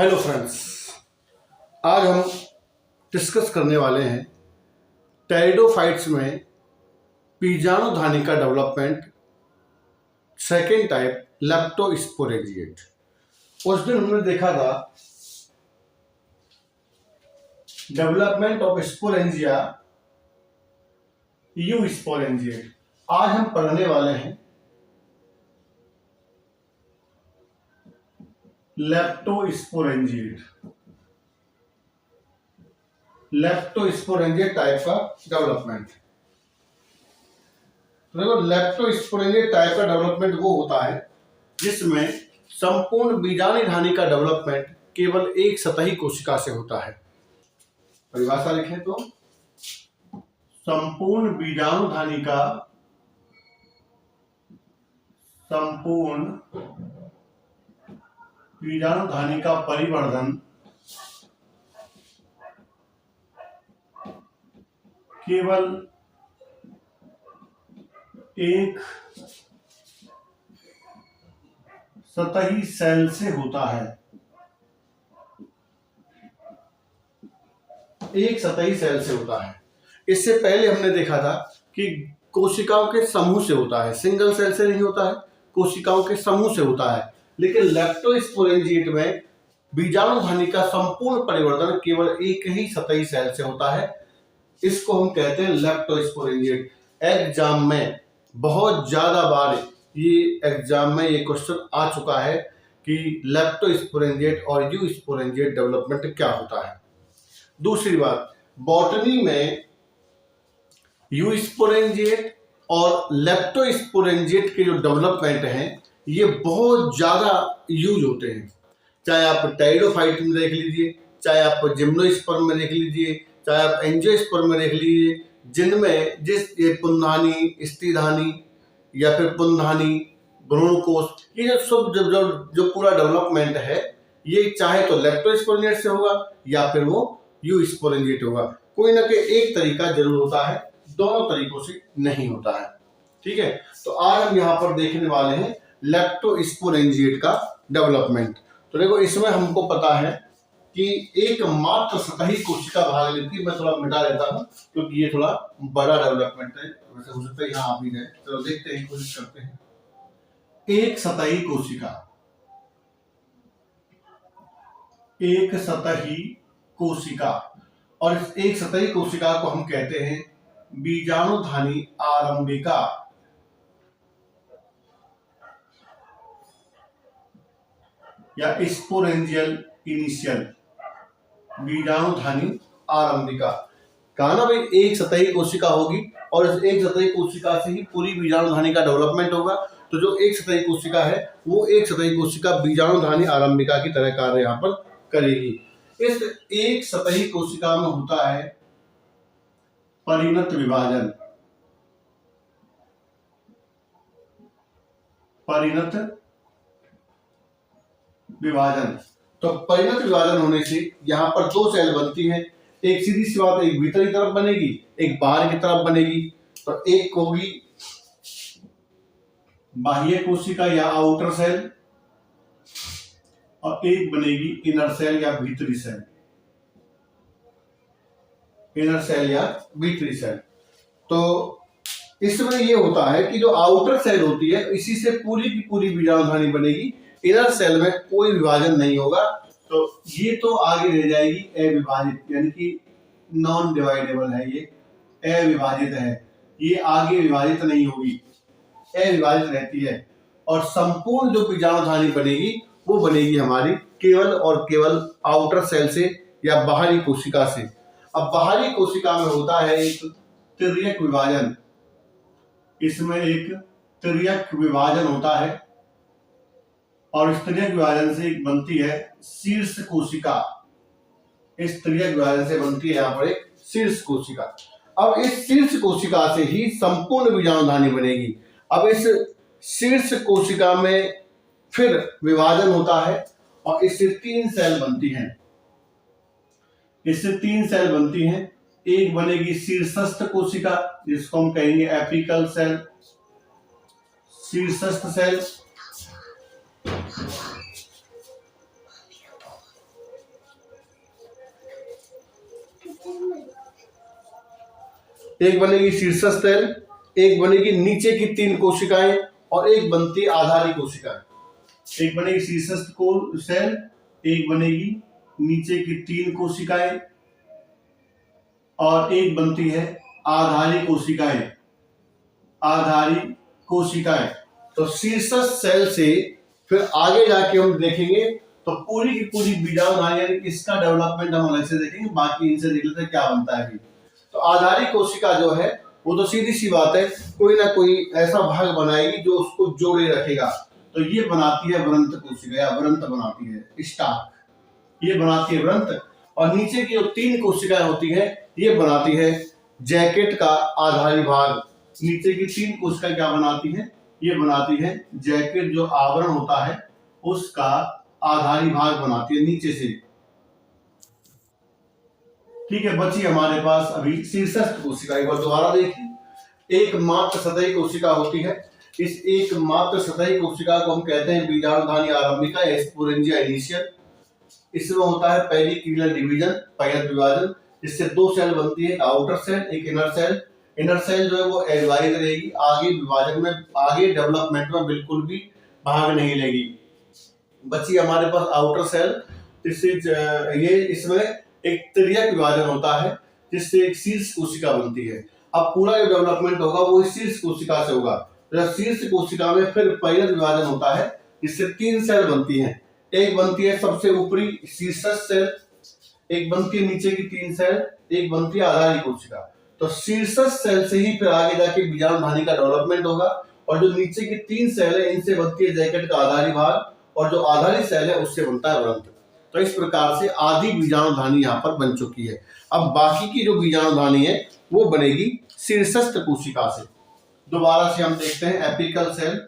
Hello friends, आज हम discuss करने वाले हैं टेरिडोफाइट्स में बीजाणुधानी का डेवलपमेंट, सेकेंड टाइप लेप्टोस्पोरेंजिएट। उस दिन हमने देखा था development of sporangia you sporangiate. आज हम पढ़ने वाले हैं लेप्टोस्पोरेंजिएट टाइप का डेवलपमेंट। देखो, लेप्टोस्पोरेंजिएट टाइप का डेवलपमेंट वो होता है जिसमें संपूर्ण बीजाणुधानी का डेवलपमेंट केवल एक सतही कोशिका से होता है। परिभाषा लिखें तो संपूर्ण बीजाणुधानी का परिवर्धन केवल एक सतही सेल से होता है। एक सतही सेल से होता है। इससे पहले हमने देखा था कि कोशिकाओं के समूह से होता है, सिंगल सेल से नहीं होता है, कोशिकाओं के समूह से होता है। लेकिन लेप्टोस्पोरेंजिएट में बीजाणुधानी का संपूर्ण परिवर्तन केवल एक ही सतही सेल से होता है। इसको हम कहते हैं लेप्टोस्पोरेंजिएट। एग्जाम में बहुत ज्यादा बार ये क्वेश्चन आ चुका है कि लेप्टोस्पोरेंजिएट और यू स्पोरेंजिएट डेवलपमेंट क्या होता है। दूसरी बात, बॉटनी में यू स्पोरेंजिएट और लेप्टोस्पोरेंजिएट के जो डेवलपमेंट हैं ये बहुत ज्यादा यूज होते हैं। चाहे आप टेरिडोफाइट में देख लीजिए, चाहे आप जिम्नोस्पर्म में देख लीजिए, चाहे आप एंजियोस्पर्म में देख लीजिए, जिनमें ये पुंधानी, स्त्रीधानी या फिर पुंधानी, भ्रूणकोश, ये सब जो पूरा डेवलपमेंट है ये चाहे तो लेप्टोस्पोरेंजिएट से होगा या फिर वो यू स्पोरेंजिएट होगा। कोई ना कोई एक तरीका जरूर होता है, दोनों तरीकों से नहीं होता है। ठीक है, तो आज हम यहाँ पर देखने वाले हैं लेप्टोस्पोरेंजिएट का डेवलपमेंट। तो देखो, इसमें हमको पता है कि एक मात्र सतही कोशिका भाग लेती है। मैं थोड़ा मिटा देता हूँ क्योंकि ये थोड़ा बड़ा डेवलपमेंट है, वैसे हो सकता है यहाँ आ भी जाए। चलो देखते हैं, कोशिश करते हैं। एक सतही कोशिका और इस एक सतही कोशिका को हम कहते हैं बीजाणुधानी आरंभिका या स्पोरेंजियल इनिशियल। बीजाणुधानी आरंभिका कहा ना भाई, एक सतही कोशिका होगी और इस एक सतही कोशिका से ही पूरी बीजाणुधानी का डेवलपमेंट होगा। तो जो एक सतही कोशिका है वो एक सतही कोशिका बीजाणुधानी आरंभिका की तरह कार्य यहाँ पर करेगी। इस एक सतही कोशिका में होता है परिणत विभाजन। तो परिणत विभाजन होने से यहाँ पर दो सेल बनती हैं। एक सीधी सी बात, एक भीतर की तरफ बनेगी, एक बाहर की तरफ बनेगी। तो एक होगी बाह्य कोशिका या आउटर सेल और एक बनेगी इनर सेल या भीतरी सेल। तो इसमें ये होता है कि जो आउटर सेल होती है इसी से पूरी की पूरी बीजाणुधानी बनेगी। इनर सेल में कोई विभाजन नहीं होगा। तो ये तो आगे रह जाएगी अविभाजित, यानी कि नॉन डिवाइडेबल है, ये अविभाजित है, ये आगे विभाजित नहीं होगी, अविभाजित रहती है। और संपूर्ण जो बीजाणुधानी बनेगी वो बनेगी हमारी केवल और केवल आउटर सेल से या बाहरी कोशिका से। अब बाहरी कोशिका में होता है एक तिर्यक विभाजन। इसमें एक तिर्यक विभाजन होता है और इस तिर्यक विभाजन से एक बनती है शीर्ष कोशिका। इस तिर्यक विभाजन से बनती है यहाँ पर एक शीर्ष कोशिका। अब इस शीर्ष कोशिका से ही संपूर्ण बीजाणुधानी बनेगी। अब इस शीर्ष कोशिका में फिर विभाजन होता है और इससे तीन सेल बनती हैं। एक बनेगी शीर्षस्थ कोशिका जिसको हम कहेंगे एपिकल सेल, शीर्षस्थ सेल। एक बनेगी शीर्षस्थ सेल, एक बनेगी नीचे की 3 कोशिकाएं और एक बनती है आधारी कोशिकाएं। एक बनेगी शीर्षस्थ सेल, एक बनेगी नीचे की 3 कोशिकाएं और एक बनती है आधारी कोशिकाएं। आधारी कोशिकाएं। तो शीर्षस्थ सेल से फिर आगे जाके हम देखेंगे तो पूरी की पूरी बीजाणु धानी यानी इसका डेवलपमेंट हम अलग से देखेंगे, बाकी इनसे देख लेते हैं क्या बनता है अभी। तो आधारी कोशिका जो है वो तो सीधी सी बात है, कोई ना कोई ऐसा भाग बनाएगी जो उसको जोड़े रखेगा। तो ये बनाती है व्रंत कोशिका या व्रंत बनाती है, स्टाक, ये बनाती है व्रंत। और नीचे की जो 3 कोशिकाएं होती है ये बनाती है जैकेट का आधारी भाग। नीचे की 3 कोशिकाएं क्या बनाती है, ये बनाती है जैकेट जो आवरण होता है उसका आधारी भाग बनाती है नीचे से। ठीक है, बची हमारे पास अभी शीर्षस्थ कोशिका। एक बार दोबारा देखिए, एक मात्र सतही कोशिका होती है। इस एक मात्र सतही कोशिका को हम कहते हैं बीजाणुधानी आरंभिका या स्पोरेंजिया इनिशियल। इसमें होता है पहली क्रिलर डिवीजन, पहियत विभाजन, जिससे 2 सेल बनती है, एक आउटर सेल एक इनर सेल। इनर सेल जो है वो एडवाइज रहेगी, आगे विभाजन में आगे डेवलपमेंट में बिल्कुल भी भाग नहीं लेगी। बची हमारे पास आउटर सेल, जिससे ये इसमें एक त्रियक विभाजन होता है जिससे एक शीर्ष कोशिका बनती है। अब पूरा जो डेवलपमेंट होगा वो इस शीर्ष कोशिका से होगा। शीर्ष कोशिका में फिर पहियत विभाजन होता है जिससे 3 सेल बनती हैं। एक बनती है सबसे ऊपरी शीर्षस्थ सेल, एक बनती है नीचे की 3 सेल, एक बनती है आधारी कोशिका। तो शीर्षस्थ सेल से ही फिर आगे जाके बीजाणुधानी का डेवलपमेंट होगा और जो नीचे की 3 सेल है इनसे बनती है जैकेट का आधारी भाग और जो आधारी सेल है उससे बनता है व्रंत। तो इस प्रकार से आधी बीजाणुधानी यहाँ पर बन चुकी है। अब बाकी की जो बीजाणुधानी है वो बनेगी शीर्षस्थ कोशिका से। दोबारा से हम देखते हैं एपिकल सेल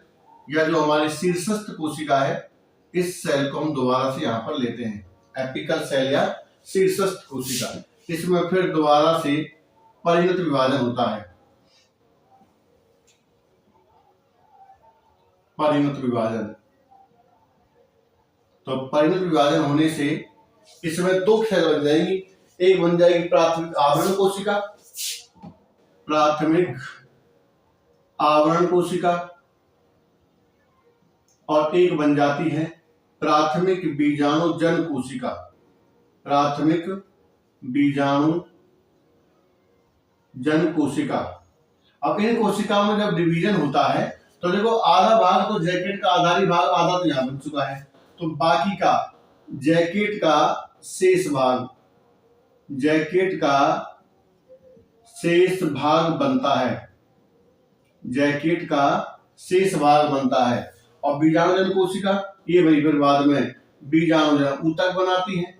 या जो हमारी शीर्षस्थ कोशिका है, इस सेल को हम दोबारा से यहाँ पर लेते हैं एपिकल सेल या शीर्षस्थ कोशिका। इसमें फिर दोबारा से परिणत विभाजन होता है, परिणत विभाजन। तो परिणत विभाजन होने से इसमें 2 सेल बन जाएंगी, एक बन जाएगी प्राथमिक आवरण कोशिका, प्राथमिक आवरण कोशिका, और एक बन जाती है प्राथमिक बीजाणुजन कोशिका, प्राथमिक बीजाणुजन कोशिका। अब इन कोशिकाओं में जब डिवीजन होता है तो देखो आधा भाग तो जैकेट का आधारी भाग आधा तो यहां बन चुका है, तो बाकी का जैकेट का शेष भाग, जैकेट का शेष भाग बनता है, जैकेट का शेष भाग बनता है। और बीजाणुजन कोशिका ये वही फिर बाद में बीजाणुजन ऊतक बनाती है,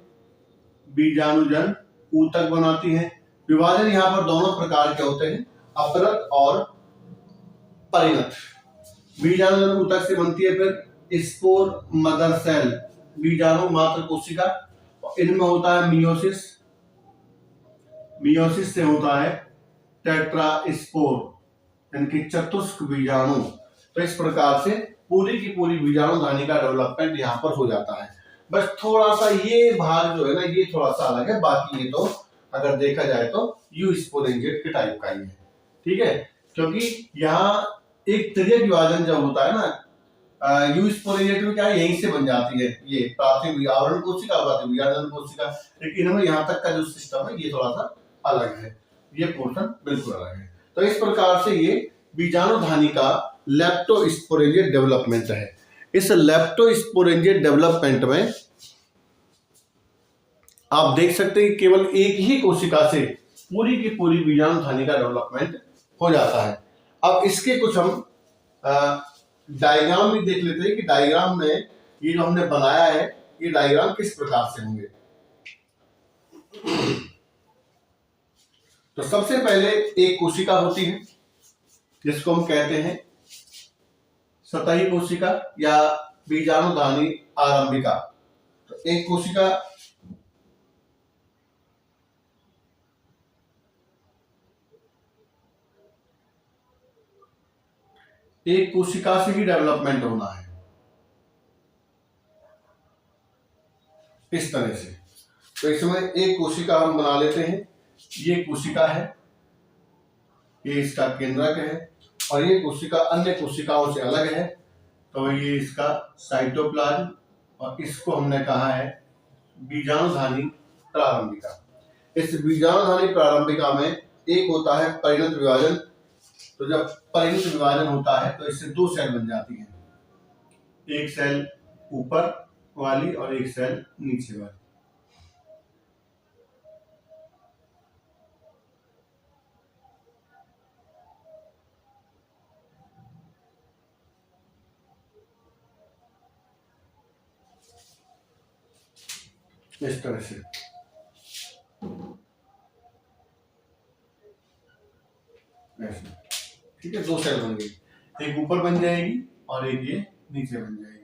बीजाणुजन ऊतक बनाती है। विभाजन यहाँ पर दोनों प्रकार के होते हैं, अपरत और परिणत। बीजाणुजन ऊतक से बनती है फिर स्पोर मदर सेल, बीजाणु मात्र कोशिका। इनमें होता है मियोसिस, मियोसिस से होता है टेट्रास्पोर यानी कि चतुष्क बीजाणु। तो इस प्रकार से पूरी की पूरी बीजाणुधानी का डेवलपमेंट यहाँ पर हो जाता है। बस थोड़ा सा ये भाग जो है ना ये थोड़ा सा अलग है, बाकी ये तो अगर देखा जाए तो यू स्पोरेंजिएट के टाइप का ही है। ठीक है, क्योंकि यहाँ एक त्रियक विभाजन जब होता है ना यू स्पोरेंजिएट में क्या है, यहीं से बन जाती है ये प्राथमिक आवरण कोशिका, प्राथमिक बीजाणुजन कोशिका। लेकिन इनमें यहाँ तक का जो सिस्टम है ये थोड़ा सा अलग है, ये पोर्शन बिल्कुल अलग है। तो इस प्रकार से ये बीजाणुधानी का लेप्टोस्पोरेंजिएट डेवलपमेंट है। इस लेप्टोस्पोरेंजिएट डेवलपमेंट में आप देख सकते हैं कि केवल एक ही कोशिका से पूरी की पूरी बीजाणुधानी का डेवलपमेंट हो जाता है। अब इसके कुछ हम डायग्राम भी देख लेते हैं कि डायग्राम में ये जो हमने बनाया है ये डायग्राम किस प्रकार से होंगे। तो सबसे पहले एक कोशिका होती है जिसको हम कहते हैं सतही कोशिका या बीजाणुधानी आरंभिका। तो एक कोशिका से ही डेवलपमेंट होना है इस तरह से। तो इसमें एक कोशिका हम बना लेते हैं, ये कोशिका है ये इसका केंद्रक है और ये कोशिका अन्य कोशिकाओं से अलग है, तो ये इसका साइटोप्लाज्म, और इसको हमने कहा है बीजाणुधानी प्रारंभिका। इस बीजाणुधानी प्रारंभिका में एक होता है परिणत विभाजन। तो जब परिणत विभाजन होता है तो इससे दो सेल बन जाती हैं, एक सेल ऊपर वाली और एक सेल नीचे वाली। इस तरह से ऐसे, ठीक है, दो सेल बन गई, एक ऊपर बन जाएगी और एक ये नीचे बन जाएगी।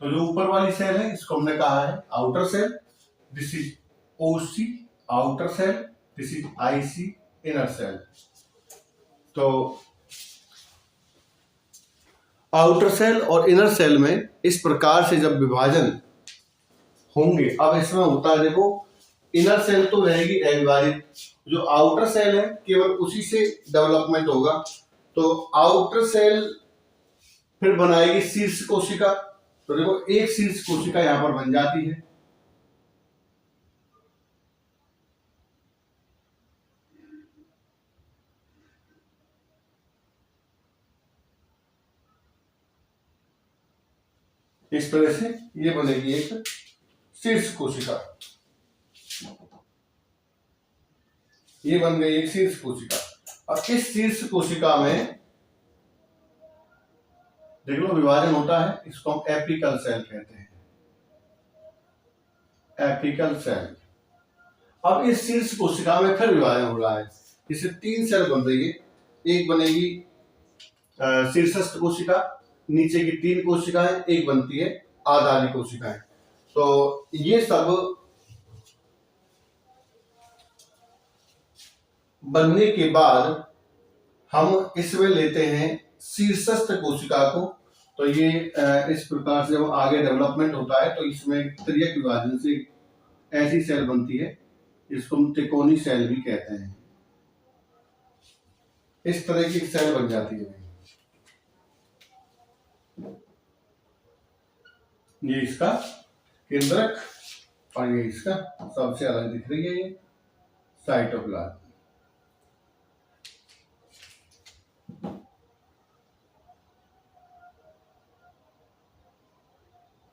तो जो ऊपर वाली सेल है इसको हमने कहा है outer cell, this is OC outer cell, this is IC inner cell. तो आउटर सेल और इनर सेल में इस प्रकार से जब विभाजन होंगे, अब इसमें होता है देखो, इनर सेल तो रहेगी अविभाजित, जो आउटर सेल है केवल उसी से डेवलपमेंट होगा। तो आउटर सेल फिर बनाएगी शीर्ष कोशिका। तो देखो एक शीर्ष कोशिका यहां पर बन जाती है, इस तरह से ये बनेगी एक शीर्ष कोशिका, ये बन गई एक शीर्ष कोशिका। और इस शीर्ष कोशिका में देख लो विभाजन होता है, इसको हम एपिकल सेल कहते हैं, एपिकल सेल। अब इस शीर्ष कोशिका में फिर विभाजन हो रहा है, इससे तीन सेल बन रही है, एक बनेगी शीर्षस्थ कोशिका, नीचे की तीन कोशिकाएं, एक बनती है आधारी कोशिकाएं। तो ये सब बनने के बाद हम इसमें लेते हैं शीर्षस्थ कोशिका को। तो ये इस प्रकार से जब आगे डेवलपमेंट होता है तो इसमें त्रियक विभाजन से ऐसी सेल बनती है जिसको हम त्रिकोणी सेल भी कहते हैं, इस तरह की सेल बन जाती है। ये इसका केंद्रक और ये इसका सबसे अलग दिख रही है ये साइटोप्लाज्म।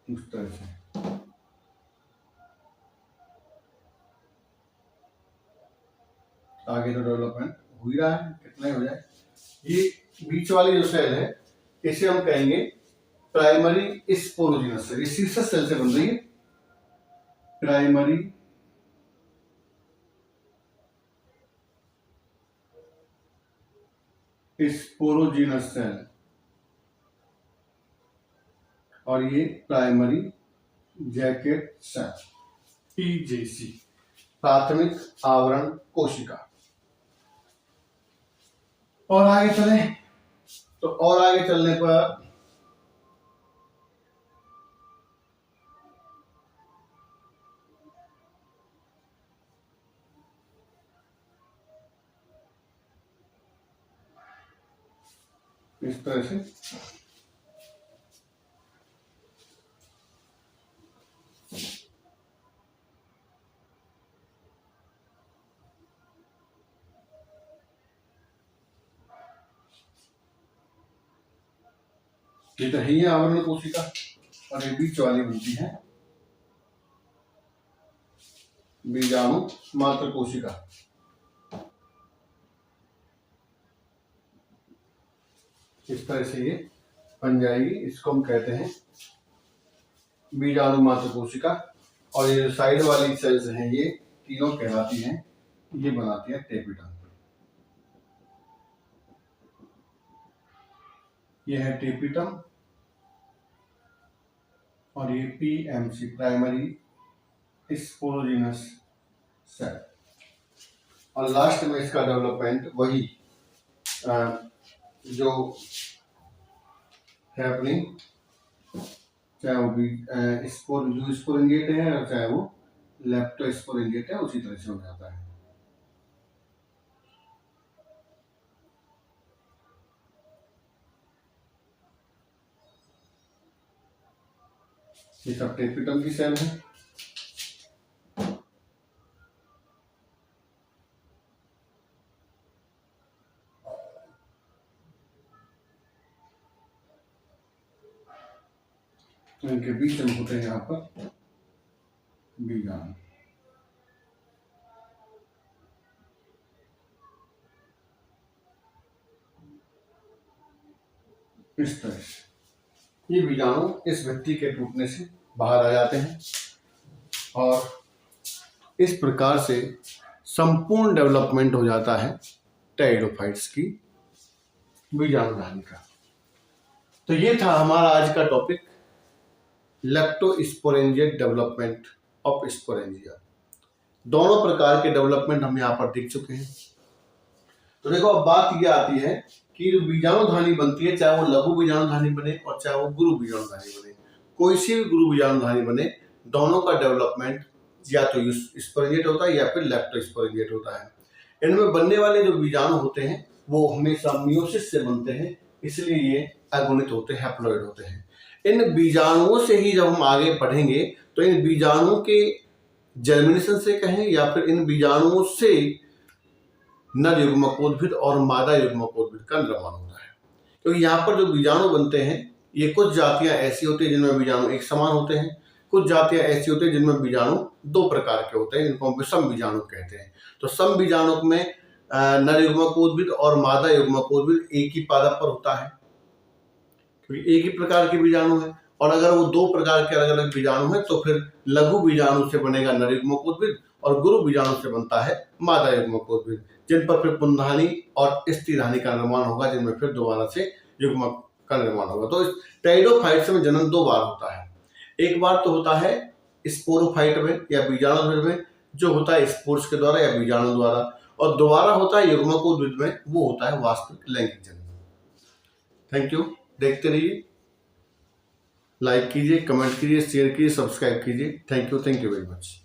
इस तरह से आगे तो डेवलपमेंट हो ही रहा है, कितना ही हो जाए। ये बीच वाली जो सेल है इसे हम कहेंगे प्राइमरी स्पोरोजिनस सेल, ये शीर्षस्थ सेल से बन रही है, प्राइमरी स्पोरोजिनस सेल, और ये प्राइमरी जैकेट सेल, पीजेसी, प्राथमिक आवरण कोशिका। और आगे चले तो और आगे चलने पर इस तरह से ये तो है आवरण कोशिका, और ये बीच वाली बनती है बीजाणु मात्र कोशिका। इस तरह से ये बन जाएगी, इसको हम कहते हैं बीजाणु मात्र कोशिका। और ये जो साइड वाली सेल्स हैं ये तीनों कहलाती हैं, ये बनाती है टेपिटम। ये है टेपिटम और ये पीएमसी, प्राइमरी स्पोरोजिनस सेल। और लास्ट में इसका डेवलपमेंट वही जो है अपनी, चाहे वो भी स्पोरेंजिएट है और चाहे वो लेप्टोस्पोरेंजिएट है, उसी तरह से हो जाता है। ये सब टेपिटम की सेल है। इनके बीच में होते हैं यहाँ पर बीजाणु। इस तरह से ये बीजाणु इस व्यक्ति के टूटने से बाहर आ जाते हैं और इस प्रकार से संपूर्ण डेवलपमेंट हो जाता है टेरिडोफाइट्स की बीजाणु धानी का। तो ये था हमारा आज का टॉपिक, लेप्टोस्पोरेंजिएट डेवलपमेंट ऑफ स्पोरेंजिया। दोनों प्रकार के डेवलपमेंट हम यहाँ पर देख चुके हैं। तो देखो अब बात ये आती है कि जो बीजाणुधानी बनती है, चाहे वो लघु बीजाणुधानी बने और चाहे वो गुरु बीजाणुधानी बने, कोई सी भी गुरु बीजाणुधानी बने, दोनों का डेवलपमेंट या तो स्पोरेंजिएट होता है या फिर लेप्टोस्पोरेंजिएट होता है। इनमें बनने वाले जो बीजाणु होते हैं वो हमेशा मियोसिस से बनते हैं, इसलिए ये अगुणित होते हैं, हैप्लॉइड होते हैं। इन बीजाणुओं से ही जब हम आगे बढ़ेंगे तो इन बीजाणुओं के जर्मिनेशन से कहें या फिर इन बीजाणुओं से नर युग्मकोद्भिद और मादा युग्मकोद्भिद का निर्माण होता है। क्योंकि यहाँ पर जो बीजाणु बनते हैं ये कुछ जातियां ऐसी होती है जिनमें बीजाणु एक समान होते हैं, कुछ जातियां ऐसी होती है जिनमें बीजाणु दो प्रकार के होते हैं, जिनको हम विषम बीजाणु कहते हैं। तो सम बीजाणु में नर युग्मकोद्भिद और मादा युग्मकोद्भिद एक ही पादप पर होता है, क्योंकि एक ही प्रकार के बीजाणु है। और अगर वो दो प्रकार के अलग अलग बीजाणु हैं तो फिर लघु बीजाणु से बनेगा नर युग्मकोद्भिद और गुरु बीजाणु से बनता है मादा युग्मकोद्भिद, जिन पर फिर पुंधानी और स्त्रीधानी का निर्माण होगा, जिनमें फिर दोबारा से युग्मक का निर्माण होगा। तो इस टेरिडोफाइट्स में जन्म दो बार होता है। एक बार तो होता है स्पोरोफाइट में या बीजाणुद्विद में, जो होता है स्पोर्स के द्वारा या बीजाणु द्वारा, और दोबारा होता है युग्मकोद्भिद में, वो होता है वास्तविक लैंगिक जन्म। थैंक यू, देखते रहिए, लाइक कीजिए, कमेंट कीजिए, शेयर कीजिए, सब्सक्राइब कीजिए। Thank you very much.